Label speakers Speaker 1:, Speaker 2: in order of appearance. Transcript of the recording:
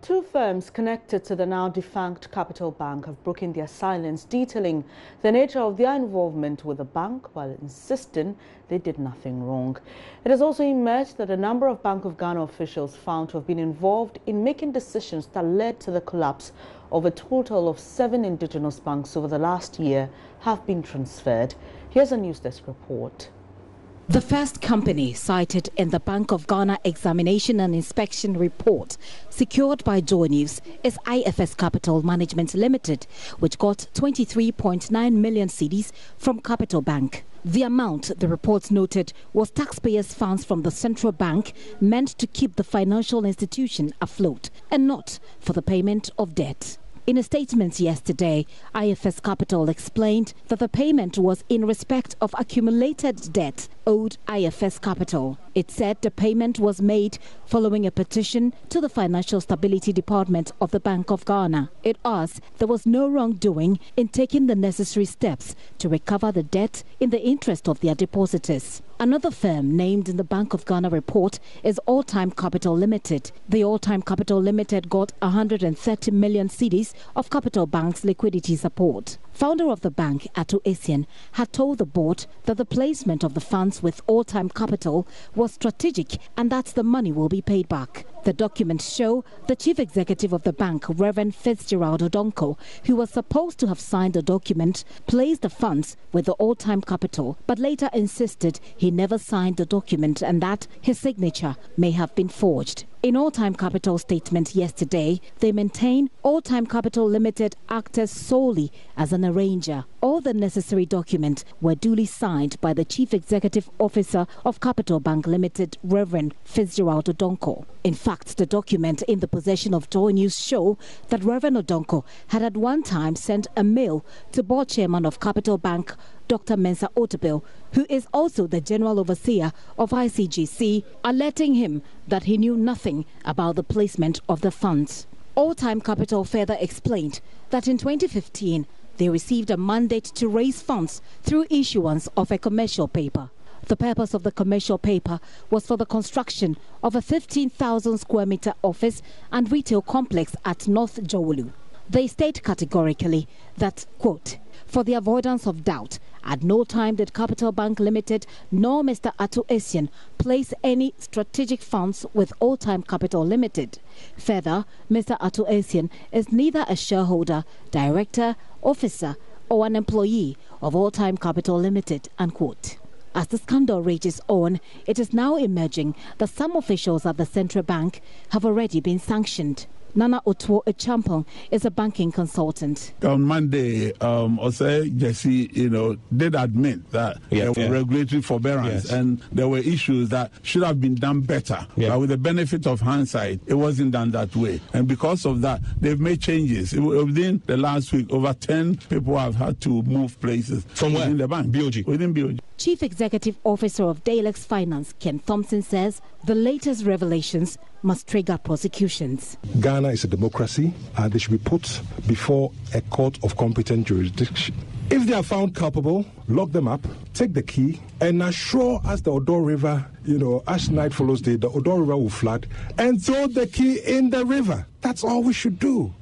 Speaker 1: Two firms connected to the now defunct Capital Bank have broken their silence, detailing the nature of their involvement with the bank while insisting they did nothing wrong. It has also emerged that a number of Bank of Ghana officials found to have been involved in making decisions that led to the collapse of a total of 7 indigenous banks over the last year have been transferred. Here's a News Desk report.
Speaker 2: The first company cited in the Bank of Ghana Examination and Inspection Report secured by JoyNews is IFS Capital Management Limited, which got 23.9 million cedis from Capital Bank. The amount, the report noted, was taxpayers' funds from the central bank meant to keep the financial institution afloat and not for the payment of debt. In a statement yesterday, IFS Capital explained that the payment was in respect of accumulated debt owed IFS Capital. It said the payment was made following a petition to the Financial Stability Department of the Bank of Ghana. It asked there was no wrongdoing in taking the necessary steps to recover the debt in the interest of their depositors. Another firm named in the Bank of Ghana report is All Time Capital Limited. The All Time Capital Limited got 130 million cedis of Capital Bank's liquidity support. Founder of the bank, Ato Essien, had told the board that the placement of the funds with All Time Capital was strategic and that the money will be paid back. The documents show the chief executive of the bank, Reverend Fitzgerald Odonko, who was supposed to have signed the document, placed the funds with the All Time Capital, but later insisted he never signed the document and that his signature may have been forged. In All Time Capital statement yesterday, they maintain All Time Capital Limited acted solely as an arranger. All the necessary documents were duly signed by the Chief Executive Officer of Capital Bank Limited, Reverend Fitzgerald Odonko. In fact, the document in the possession of JoyNews show that Reverend Odonko had at one time sent a mail to board chairman of Capital Bank, Dr. Mensa Otabil, who is also the General Overseer of ICGC, alerting him that he knew nothing about the placement of the funds. All Time Capital further explained that in 2015, they received a mandate to raise funds through issuance of a commercial paper. The purpose of the commercial paper was for the construction of a 15,000 square meter office and retail complex at North Jowolu. They state categorically that, quote, for the avoidance of doubt, at no time did Capital Bank Limited nor Mr. Ato Essien place any strategic funds with All Time Capital Limited. Further, Mr. Ato Essien is neither a shareholder, director, officer, or an employee of All Time Capital Limited, unquote. As the scandal rages on, it is now emerging that some officials at the central bank have already been sanctioned. Nana Otuo Echampong is a banking consultant.
Speaker 3: On Monday, Osei Jesse, did admit that there were regulatory forbearance and there were issues that should have been done better. But with the benefit of hindsight, it wasn't done that way. And because of that, they've made changes. Within the last week, over 10 people have had to move places.
Speaker 4: From where?
Speaker 3: Within the bank.
Speaker 4: BOG.
Speaker 3: Within BOG.
Speaker 2: Chief Executive Officer of Dalex Finance, Ken Thompson, says the latest revelations must trigger prosecutions.
Speaker 5: Ghana is a democracy and they should be put before a court of competent jurisdiction. If they are found culpable, lock them up, take the key, and as sure as the Odo River, as night follows day, the Odo River will flood, and throw the key in the river. That's all we should do.